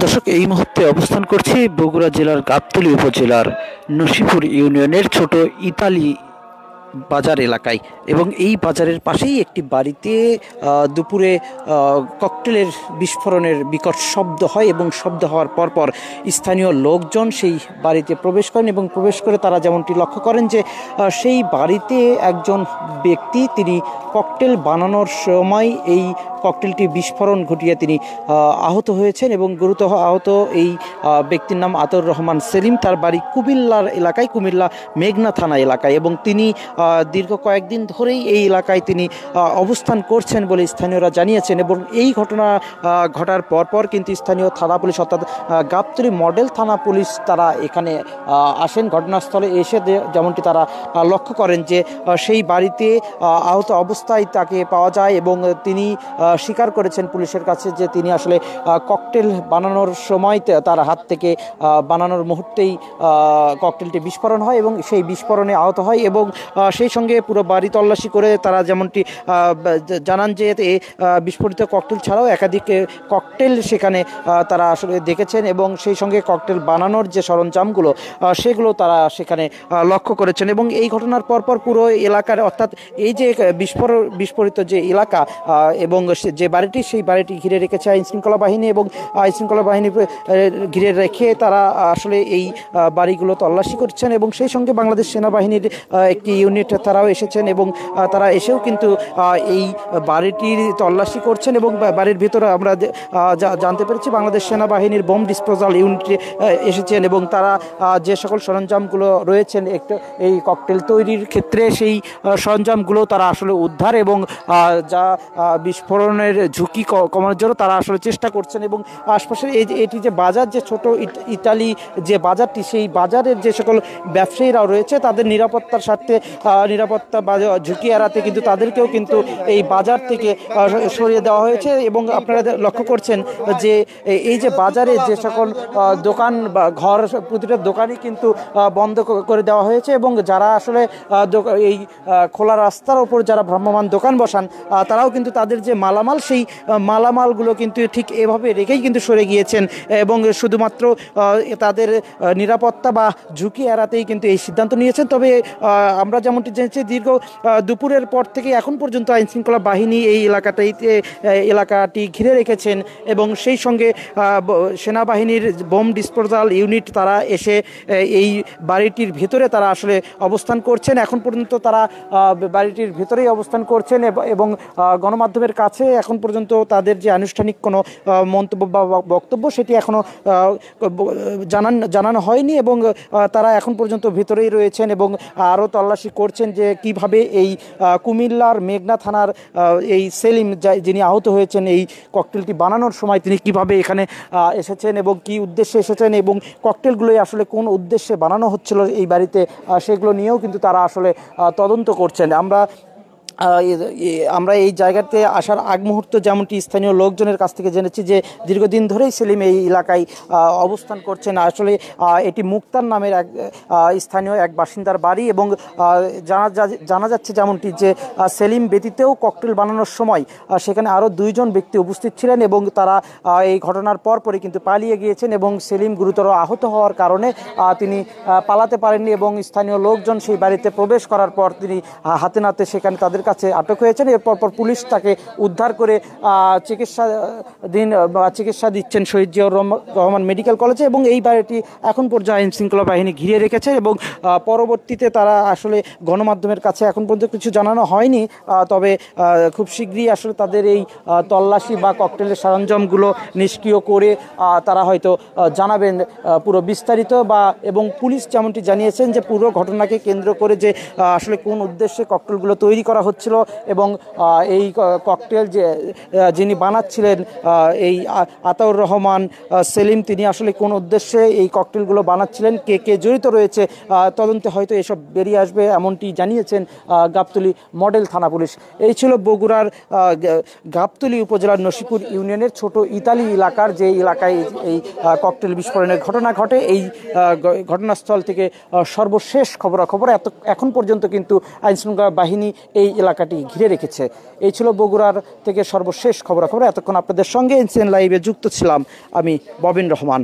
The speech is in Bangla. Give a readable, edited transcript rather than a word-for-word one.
দর্শক, এই মুহূর্তে অবস্থান করছি বগুড়া জেলার গাবতলী উপজেলার নসিপুর ইউনিয়নের ছোট ইতালি বাজার এলাকায়। এবং এই বাজারের পাশেই একটি বাড়িতে দুপুরে ককটেলের বিস্ফোরণের বিকট শব্দ হয় এবং শব্দ হওয়ার পরপর স্থানীয় লোকজন সেই বাড়িতে প্রবেশ করেন এবং প্রবেশ করে তারা যেমনটি লক্ষ্য করেন যে সেই বাড়িতে একজন ব্যক্তি তিনি ককটেল বানানোর সময় এই ককটেলটি বিস্ফোরণ ঘটিয়ে তিনি আহত হয়েছেন এবং গুরুতর আহত এই ব্যক্তির নাম আতাউর রহমান সেলিম। তার বাড়ি কুমিল্লার এলাকায়, কুমিল্লা মেঘনা থানা এলাকায়, এবং তিনি দীর্ঘ কয়েকদিন ধরেই এই এলাকায় তিনি অবস্থান করছেন বলে স্থানীয়রা জানিয়েছেন। এবং এই ঘটনা ঘটার পরপর কিন্তু স্থানীয় থানা পুলিশ অর্থাৎ গাবতলী মডেল থানা পুলিশ তারা এখানে আসেন। ঘটনাস্থলে এসে যেমনটি তারা লক্ষ্য করেন যে সেই বাড়িতে আহত অবস্থায় তাকে পাওয়া যায় এবং তিনি স্বীকার করেছেন পুলিশের কাছে যে তিনি আসলে ককটেল বানানোর সময় তার হাত থেকে বানানোর মুহূর্তেই ককটেলটি বিস্ফোরণ হয় এবং সেই বিস্ফোরণে আহত হয়। এবং সেই সঙ্গে পুরো বাড়ি তল্লাশি করে তারা যেমনটি জানান যে বিস্ফোরিত ককটেল ছাড়াও একাধিক ককটেল সেখানে তারা আসলে দেখেছেন এবং সেই সঙ্গে ককটেল বানানোর যে সরঞ্জামগুলো সেগুলো তারা সেখানে লক্ষ্য করেছেন। এবং এই ঘটনার পরপর পুরো এলাকার অর্থাৎ এই যে বিস্ফোরিত যে এলাকা এবং যে বাড়িটি সেই বাড়িটি ঘিরে রেখেছে আইনশৃঙ্খলা বাহিনী এবং আইনশৃঙ্খলা বাহিনী ঘিরে রেখে তারা আসলে এই বাড়িগুলো তল্লাশি করছেন। এবং সেই সঙ্গে বাংলাদেশ সেনাবাহিনীর একটি ইউনিট তারাও এসেছেন এবং তারা এসেও কিন্তু এই বাড়িটির তল্লাশি করছেন। এবং বাড়ির ভিতরে আমরা জানতে পেরেছি বাংলাদেশ সেনাবাহিনীর বোম ডিসপোজাল ইউনিট এসেছেন এবং তারা যে সকল সরঞ্জামগুলো রয়েছেন একটু এই ককটেল তৈরির ক্ষেত্রে সেই সরঞ্জামগুলো তারা আসলে উদ্ধার এবং যা বিস্ফোরণের ঝুঁকি কমানোর জন্য তারা আসলে চেষ্টা করছেন। এবং আশপাশের এটি যে বাজার, যে ছোট ইতালি যে বাজারটি, সেই বাজারের যে সকল ব্যবসায়ীরাও রয়েছে তাদের নিরাপত্তার স্বার্থে নিরাপত্তা বা ঝুঁকি এড়াতে কিন্তু তাদেরকেও কিন্তু এই বাজার থেকে সরিয়ে দেওয়া হয়েছে। এবং আপনারা লক্ষ্য করছেন যে এই যে বাজারে যে সকল দোকান বা ঘর, প্রতিটা দোকানই কিন্তু বন্ধ করে দেওয়া হয়েছে এবং যারা আসলে এই খোলা রাস্তার ওপর যারা ভ্রাম্যমান দোকান বসান তারাও কিন্তু তাদের যে মালামাল, সেই মালামালগুলো কিন্তু ঠিক এভাবে রেখেই কিন্তু সরে গিয়েছেন এবং শুধুমাত্র তাদের নিরাপত্তা বা ঝুঁকি এড়াতেই কিন্তু এই সিদ্ধান্ত নিয়েছেন। তবে আমরা যেমনটি জেনেছি দীর্ঘ দুপুরের পর থেকে এখন পর্যন্ত আইনশৃঙ্খলা বাহিনী এই এলাকাটি ঘিরে রেখেছেন এবং সেই সঙ্গে সেনাবাহিনীর বোম ডিসপোজাল ইউনিট তারা এসে এই বাড়িটির ভেতরে তারা আসলে অবস্থান করছেন। এখন পর্যন্ত তারা বাড়িটির ভেতরেই অবস্থান করছেন এবং গণমাধ্যমের কাছে এখন পর্যন্ত তাদের যে আনুষ্ঠানিক কোনো মন্তব্য বা বক্তব্য সেটি এখনও জানানো হয়নি এবং তারা এখন পর্যন্ত ভেতরেই রয়েছেন এবং আরও তল্লাশি করছেন যে কিভাবে এই কুমিল্লার মেঘনা থানার এই সেলিম যিনি আহত হয়েছেন এই ককটেলটি বানানোর সময় তিনি কিভাবে এখানে এসেছেন এবং কি উদ্দেশ্যে এসেছেন এবং ককটেলগুলোই আসলে কোন উদ্দেশ্যে বানানো হচ্ছিল এই বাড়িতে সেগুলো নিয়েও কিন্তু তারা আসলে তদন্ত করছেন। আমরা এই জায়গাতে আসার আগ মুহূর্তে যেমনটি স্থানীয় লোকজনের কাছ থেকে জেনেছি যে দীর্ঘদিন ধরেই সেলিম এই এলাকায় অবস্থান করছেন। আসলে এটি মুক্তার নামের এক স্থানীয় এক বাসিন্দার বাড়ি এবং জানা যাচ্ছে যেমনটি যে সেলিম ব্যতীতও ককটেল বানানোর সময় সেখানে আরও দুইজন ব্যক্তি উপস্থিত ছিলেন এবং তারা এই ঘটনার পরপরই কিন্তু পালিয়ে গিয়েছেন এবং সেলিম গুরুতর আহত হওয়ার কারণে তিনি পালাতে পারেননি এবং স্থানীয় লোকজন সেই বাড়িতে প্রবেশ করার পর তিনি হাতে নাতে সেখানে তাদের কাছে আটক হয়েছেন। এরপর পুলিশ তাকে উদ্ধার করে চিকিৎসা দিচ্ছেন শহীদ জিয়াউর রহমান মেডিকেল কলেজে এবং এই বাড়িটি এখন পর্যন্ত আইন শৃঙ্খলা বাহিনী ঘিরে রেখেছে এবং পরবর্তীতে তারা আসলে গণমাধ্যমের কাছে এখন পর্যন্ত কিছু জানানো হয়নি। তবে খুব শীঘ্রই আসলে তাদের এই তল্লাশি বা ককটেলের সরঞ্জামগুলো নিষ্ক্রিয় করে তারা হয়তো জানাবেন পুরো বিস্তারিত এবং পুলিশ যেমনটি জানিয়েছেন যে পুরো ঘটনাকে কেন্দ্র করে যে আসলে কোন উদ্দেশ্যে ককটেলগুলো তৈরি করা হচ্ছিল এবং এই ককটেল যিনি বানাচ্ছিলেন এই আতাউর রহমান সেলিম তিনি আসলে কোন উদ্দেশ্যে এই ককটেলগুলো বানাচ্ছিলেন, কে কে জড়িত রয়েছে তদন্তে হয়তো এসব বেরিয়ে আসবে এমনটি জানিয়েছেন গাবতলী মডেল থানা পুলিশ। এই ছিল বগুড়ার গাবতলী উপজেলার নসিপুর ইউনিয়নের ছোট ইতালি এলাকার যে এলাকায় এই ককটেল বিস্ফোরণের ঘটনা ঘটে। এই ঘটনাস্থল থেকে সর্বশেষ খবরাখবর এখন পর্যন্ত কিন্তু আইনশৃঙ্খলা বাহিনী এই এলাকাটি ঘিরে রেখেছে। এই ছিল বগুড়ার থেকে সর্বশেষ খবরাখবর। এতক্ষণ আপনাদের সঙ্গে এনসিএন লাইভে যুক্ত ছিলাম আমি ববিন রহমান।